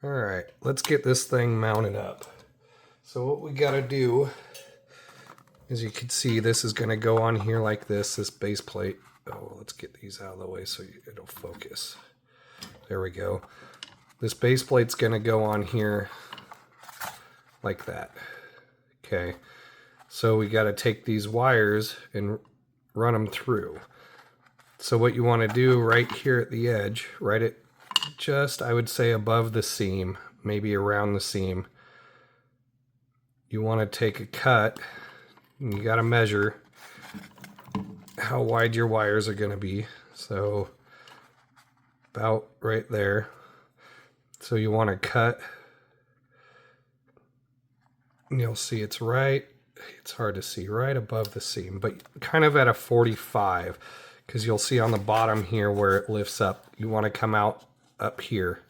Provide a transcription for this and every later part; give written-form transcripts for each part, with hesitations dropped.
All right, let's get this thing mounted up. So what we got to do, as you can see, this is going to go on here like this base plate. Oh, let's get these out of the way so it'll focus. There we go. This base plate's going to go on here like that. Okay, so we got to take these wires and run them through. So what you want to do right here at the edge, right at just, I would say, above the seam, maybe around the seam, you want to take a cut, and you got to measure how wide your wires are going to be. So about right there. So you want to cut, and you'll see it's hard to see, right above the seam, but kind of at a 45, because you'll see on the bottom here where it lifts up, you want to come out up here.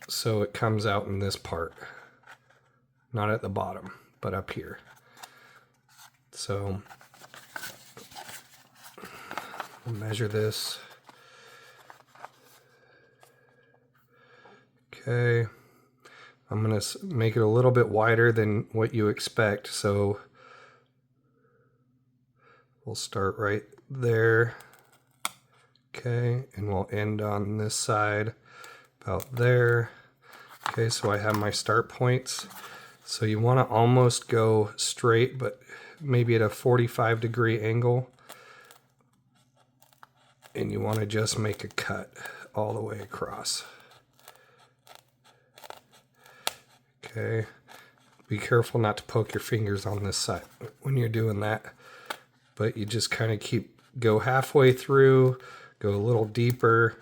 So it comes out in this part, not at the bottom, but up here. So we'll measure this. Okay, I'm going to make it a little bit wider than what you expect, so we'll start right there. Okay, and we'll end on this side about there. Okay, so I have my start points. So you want to almost go straight, but maybe at a 45-degree angle. And you want to just make a cut all the way across. Okay, be careful not to poke your fingers on this side when you're doing that. But you just kind of go halfway through, go a little deeper.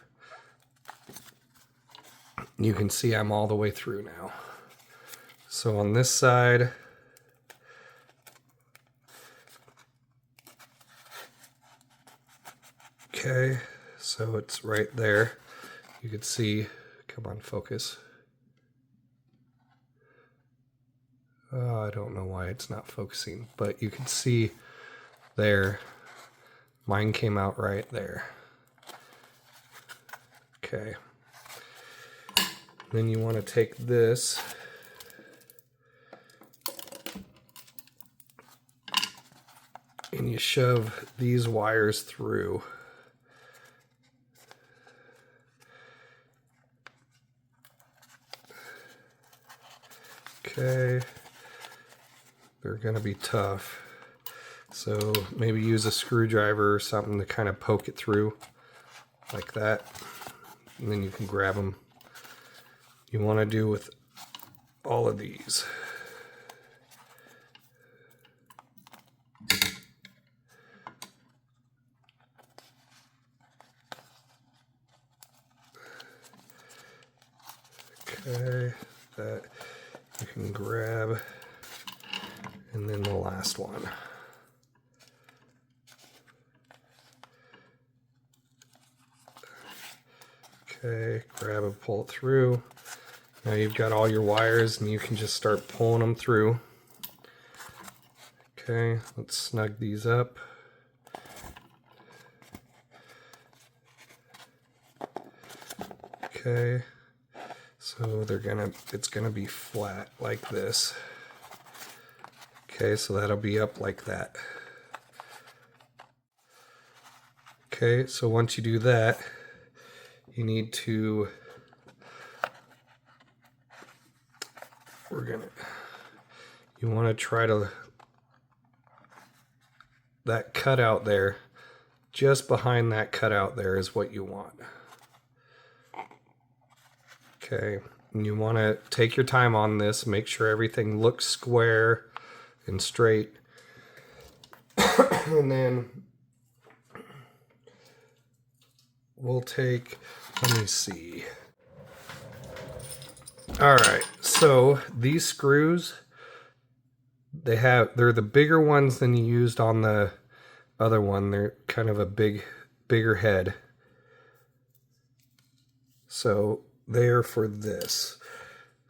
You can see I'm all the way through now. So on this side, okay, so it's right there. You can see, come on, focus. I don't know why it's not focusing, but you can see there, mine came out right there. Okay. Then you want to take this and you shove these wires through. Okay. They're going to be tough. So maybe use a screwdriver or something to kind of poke it through like that. And then you can grab them. You want to do with all of these. Okay, that you can grab. And then the last one. Okay, grab and pull it through. Now you've got all your wires and you can just start pulling them through. Okay, let's snug these up. Okay, so it's gonna be flat like this. Okay, so that'll be up like that. Okay, so once you do that, you need to, you want to try to, that cutout there, just behind that cutout there is what you want. Okay, and you want to take your time on this, make sure everything looks square and straight. And then we'll take, let me see. All right, so these screws, they're the bigger ones than you used on the other one. They're kind of a bigger head. So they're for this.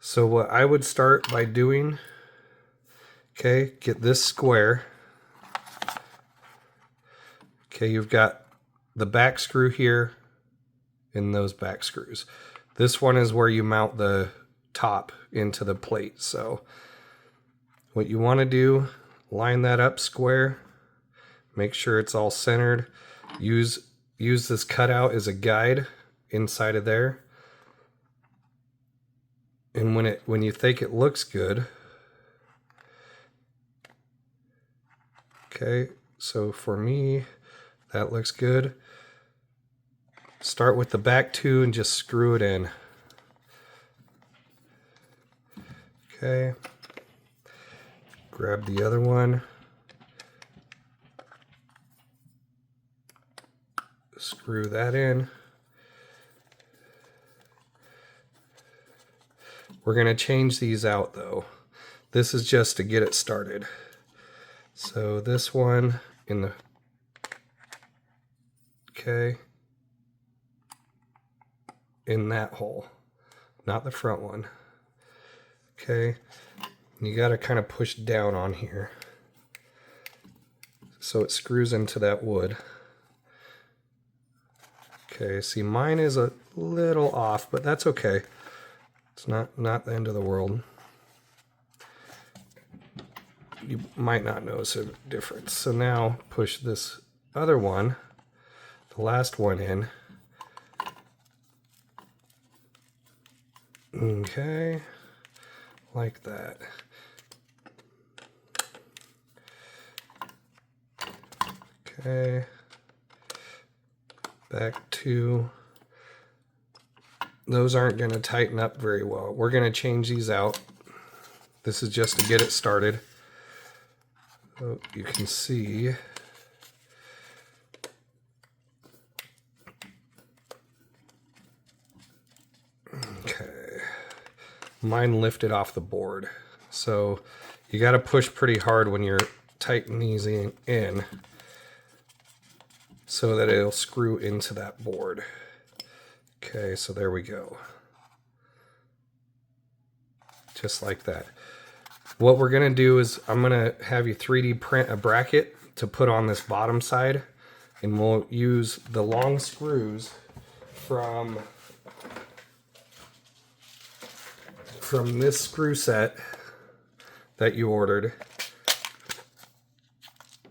So what I would start by doing, okay, get this square. Okay, you've got the back screw here and those back screws. This one is where you mount the top into the plate. So what you want to do, line that up square, make sure it's all centered. Use this cutout as a guide inside of there. And when you think it looks good, okay, so for me, that looks good. Start with the back two and just screw it in. Okay. Grab the other one. Screw that in. We're going to change these out though. This is just to get it started. So this one in the, okay, in that hole, not the front one. Okay, you got to kind of push down on here so it screws into that wood. Okay, see, mine is a little off, but that's okay. It's not the end of the world. You might not notice a difference. So now push this other one, the last one in. Okay, like that. Okay, back to, those aren't going to tighten up very well. We're going to change these out. This is just to get it started. So you can see okay, mine lifted off the board. So you got to push pretty hard when you're tightening these in so that it'll screw into that board. Okay, so there we go. Just like that. What we're going to do is I'm going to have you 3D print a bracket to put on this bottom side, and we'll use the long screws from this screw set that you ordered,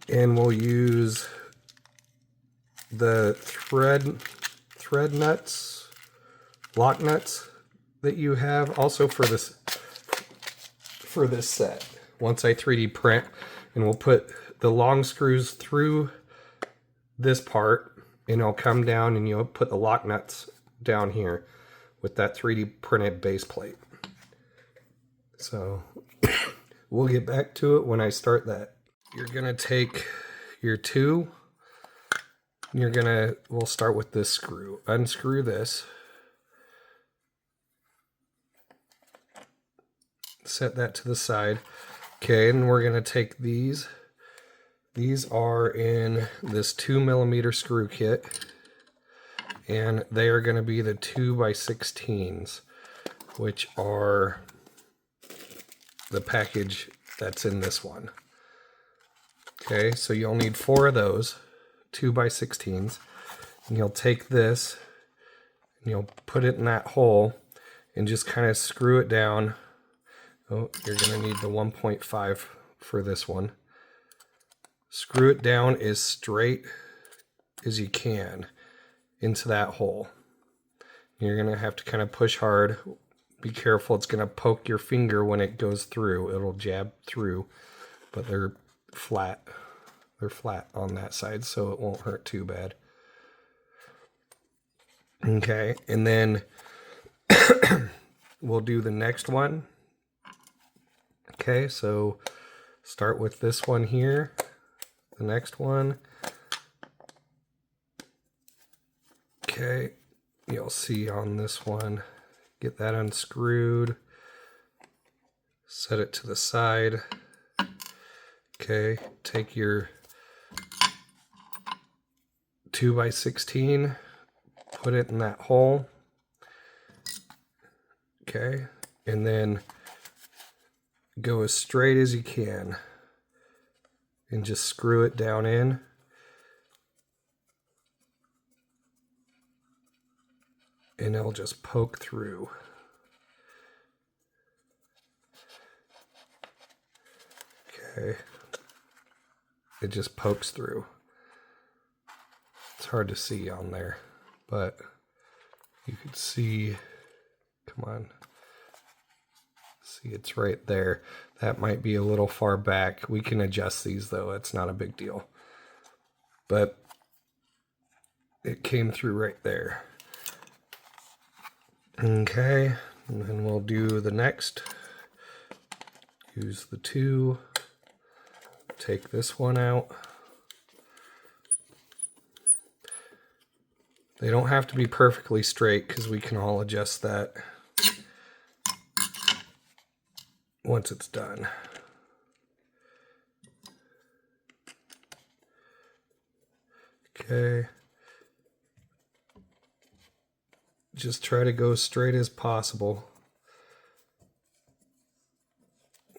and we'll use the thread nuts, lock nuts that you have also for this set. Once I 3D print, and we'll put the long screws through this part, and it'll come down, and you'll put the lock nuts down here with that 3D printed base plate. So we'll get back to it when I start that. You're gonna take your two, we'll start with this screw. Unscrew this. Set that to the side. Okay, and we're going to take these. These are in this 2mm screw kit, and they are going to be the 2x16s, which are the package that's in this one. Okay, so you'll need 4 of those 2x16s, and you'll take this and you'll put it in that hole and just kind of screw it down. Oh, you're going to need the 1.5 for this one. Screw it down as straight as you can into that hole. You're going to have to kind of push hard. Be careful, it's going to poke your finger when it goes through. It'll jab through, but they're flat. They're flat on that side, so it won't hurt too bad. Okay, and then we'll do the next one. Okay, so start with this one here, the next one. Okay, you'll see on this one, get that unscrewed, set it to the side. Okay, take your 2x16, put it in that hole. Okay, and then go as straight as you can and just screw it down in. And and it'll just poke through. Okay. It just pokes through. It's hard to see on there, but you can see, come on. See, it's right there. That might be a little far back. We can adjust these though, it's not a big deal. But it came through right there. Okay, and then we'll do the next. Use the 2. Take this one out. They don't have to be perfectly straight because we can all adjust that once it's done. Okay. Just try to go straight as possible.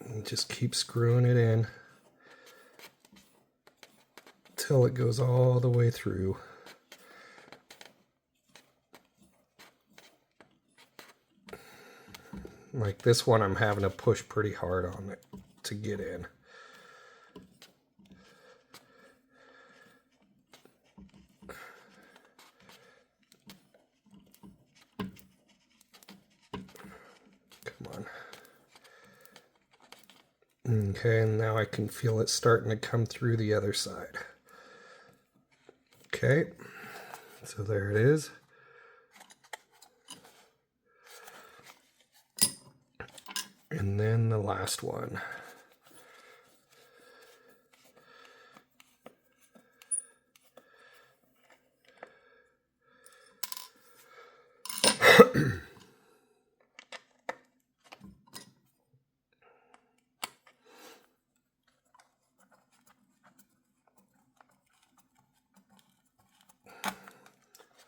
And just keep screwing it in till it goes all the way through. Like this one, I'm having to push pretty hard on it to get in. Come on. Okay, and now I can feel it starting to come through the other side. Okay, so there it is. And then the last one.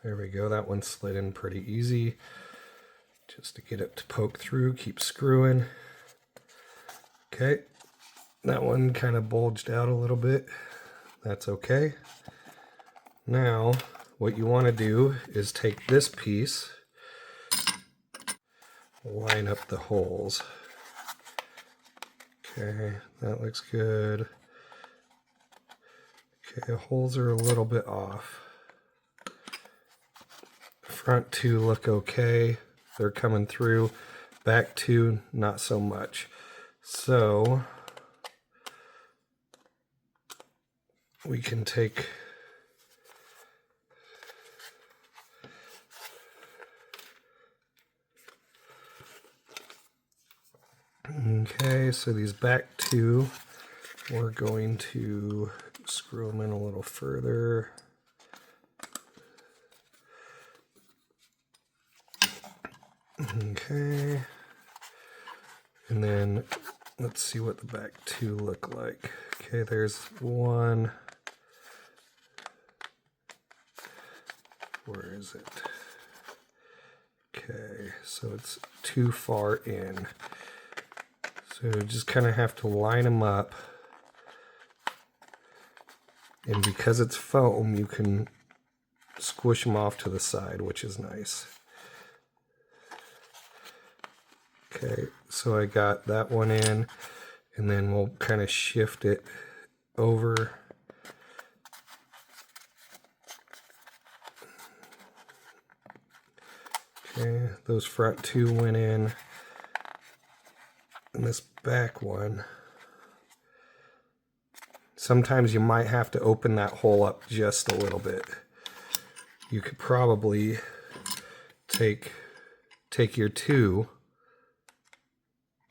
There we go, that one slid in pretty easy. Just to get it to poke through, keep screwing. Okay, that one kind of bulged out a little bit. That's okay. Now, what you want to do is take this piece, line up the holes. Okay, that looks good. Okay, the holes are a little bit off. Front 2 look okay. They're coming through. Back 2, not so much. So we can take okay, so these back 2, we're going to screw them in a little further. Okay, and then let's see what the back 2 look like. Okay, there's one. Where is it? Okay, so it's too far in. So just kind of have to line them up. And because it's foam, you can squish them off to the side, which is nice. Okay, so I got that one in, and then we'll kind of shift it over. Okay, those front 2 went in, and this back one, sometimes you might have to open that hole up just a little bit. You could probably take your 2,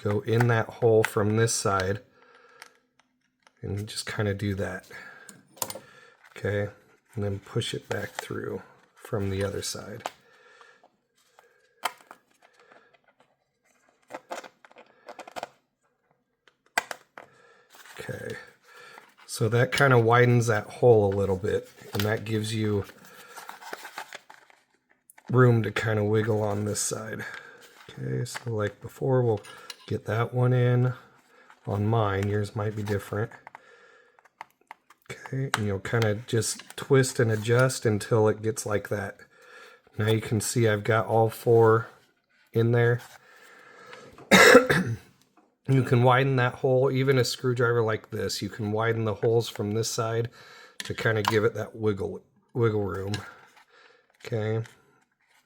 go in that hole from this side, and just kind of do that. Okay, and then push it back through from the other side. Okay, so that kind of widens that hole a little bit, and that gives you room to kind of wiggle on this side. Okay, so like before, we'll get that one in. On mine, yours might be different. Okay, and you'll kind of just twist and adjust until it gets like that. Now you can see I've got all 4 in there. You can widen that hole, even a screwdriver like this. You can widen the holes from this side to kind of give it that wiggle room. Okay.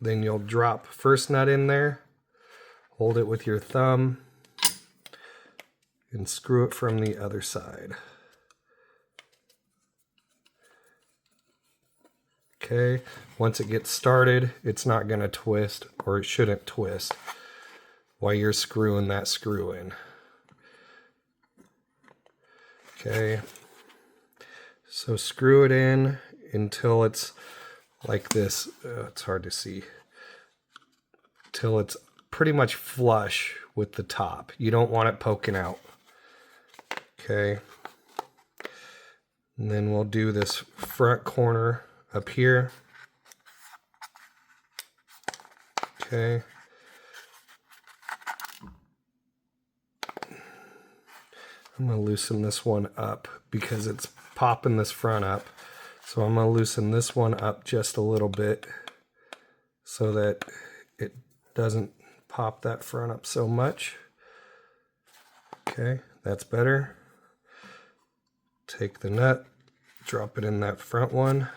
Then you'll drop first nut in there, hold it with your thumb, and screw it from the other side. Okay, once it gets started, it's not going to twist, or it shouldn't twist while you're screwing that screw in. Okay, so screw it in until it's like this. It's hard to see. Till it's pretty much flush with the top. You don't want it poking out. Okay, and then we'll do this front corner up here. Okay. I'm going to loosen this one up because it's popping this front up. So I'm going to loosen this one up just a little bit so that it doesn't pop that front up so much. Okay, that's better. Take the nut, drop it in that front one.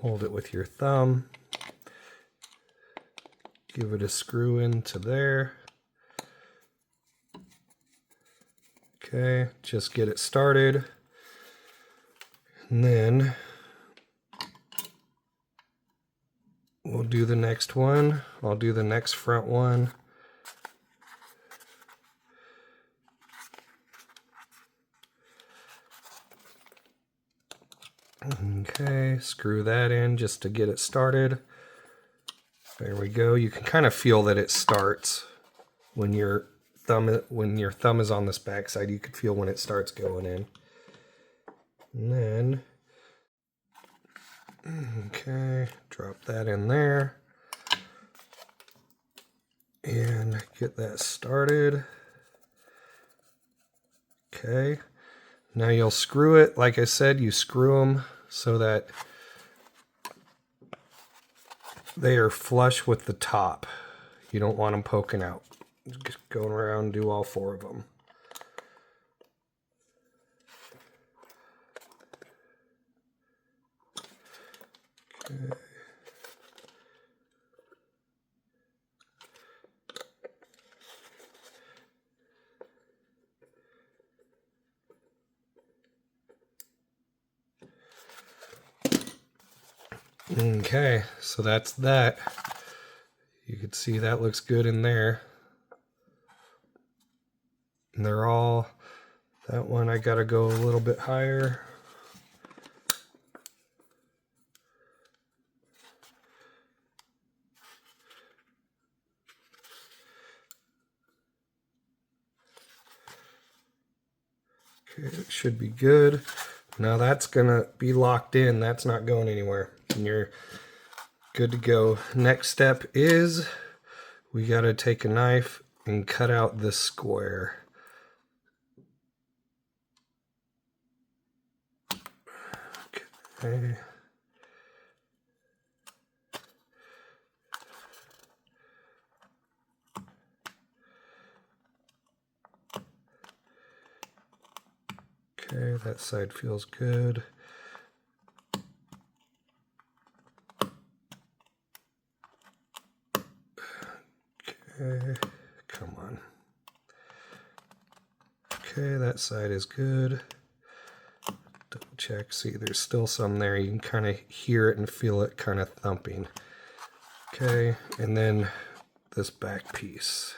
Hold it with your thumb. Give it a screw into there. Okay, just get it started. And then we'll do the next one. I'll do the next front one. Okay, screw that in just to get it started. There we go. You can kind of feel that it starts when your thumb is on this back side. You can feel when it starts going in. And then, okay, drop that in there and get that started. Okay, now you'll screw it. Like I said, you screw them so that they are flush with the top. You don't want them poking out. Just going around and do all 4 of them. Okay. Okay, so that's that. You can see that looks good in there. And they're all, that one I gotta go a little bit higher. Okay, it should be good. Now that's gonna be locked in. That's not going anywhere. And you're good to go. Next step is we gotta take a knife and cut out this square. Okay. Okay, that side feels good. Okay, come on. Okay, that side is good. Double check, see there's still some there. You can kind of hear it and feel it kind of thumping. Okay, and then this back piece.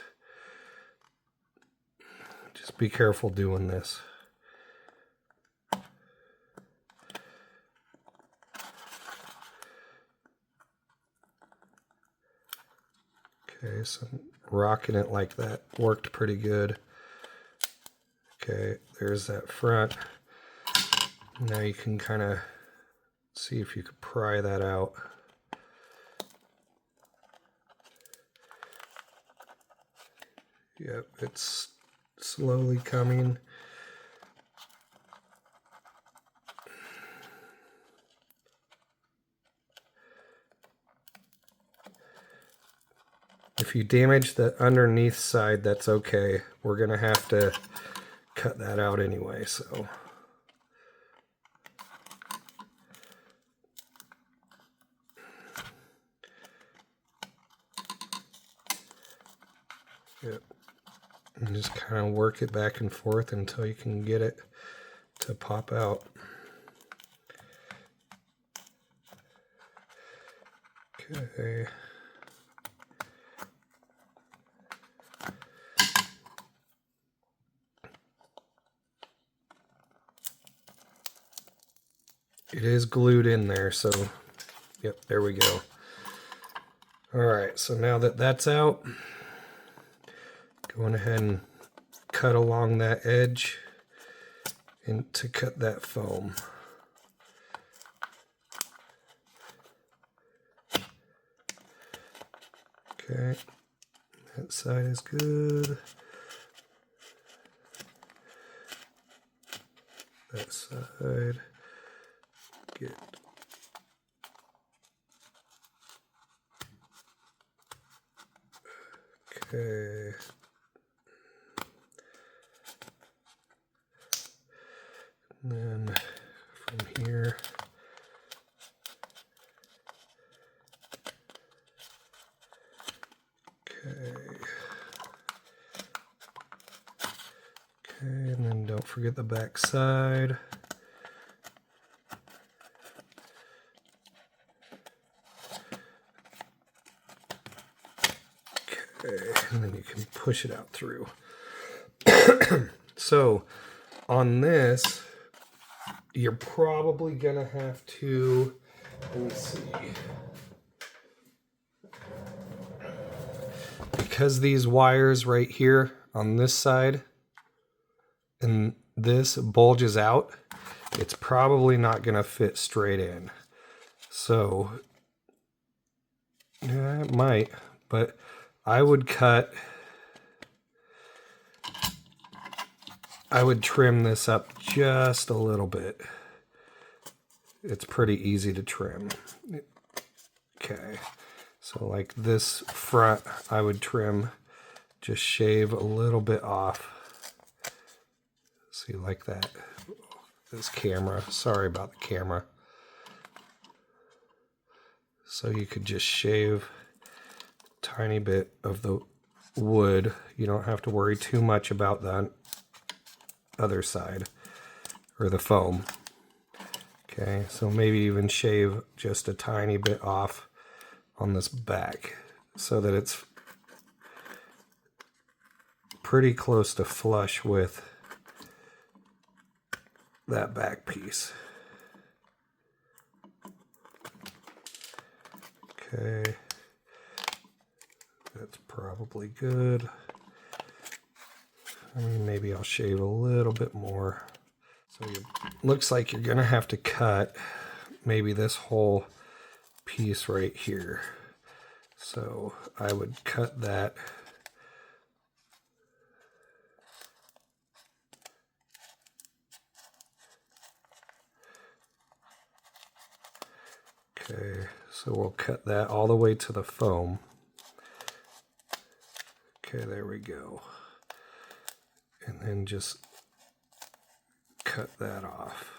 Just be careful doing this. Okay, so rocking it like that worked pretty good. Okay, there's that front. Now you can kind of see if you could pry that out. Yep, it's slowly coming. If you damage the underneath side, that's okay. We're gonna have to cut that out anyway, so. Yep. And just kind of work it back and forth until you can get it to pop out. Okay. It is glued in there, so yep, there we go. All right, so now that that's out, going ahead and cut along that edge and to cut that foam. Okay, that side is good. That side, good. Okay. And then from here, okay, and then don't forget the back side. Okay, and then you can push it out through. So on this, you're probably gonna have to, let me see, because these wires right here on this side and this bulges out, it's probably not gonna fit straight in. So yeah, it might, but I would trim this up just a little bit. It's pretty easy to trim. Okay, so like this front, I would trim, just shave a little bit off. See, like that. This camera, sorry about the camera. So you could just shave a tiny bit of the wood. You don't have to worry too much about the other side or the foam. Okay, so maybe even shave just a tiny bit off on this back so that it's pretty close to flush with that back piece. Okay, that's probably good. I mean, maybe I'll shave a little bit more. So it looks like you're gonna have to cut maybe this whole piece right here. So I would cut that. Okay, so we'll cut that all the way to the foam. Okay, there we go. And then just cut that off.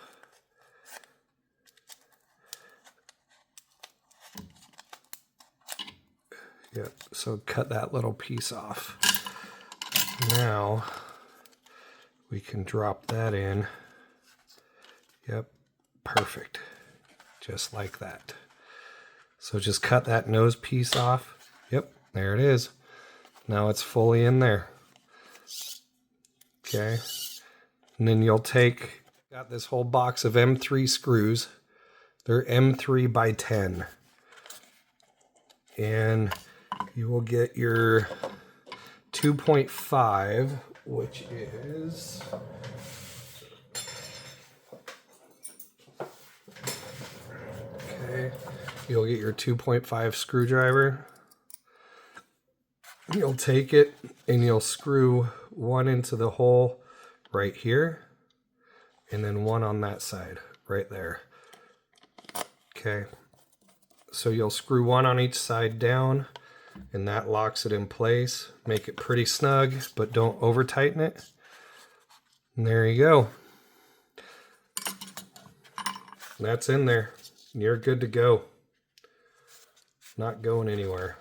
Yep, so cut that little piece off. Now we can drop that in. Yep, perfect. Just like that. So just cut that nose piece off. Yep, there it is. Now it's fully in there. Okay, and then you'll got this whole box of M3 screws. They're M3 by 10. And you will get your 2.5, which is, okay, you'll get your 2.5 screwdriver. You'll take it and you'll screw one into the hole right here and then one on that side right there. Okay, so you'll screw one on each side down, and that locks it in place. Make it pretty snug, but don't over tighten it. And there you go. That's in there. You're good to go. Not going anywhere.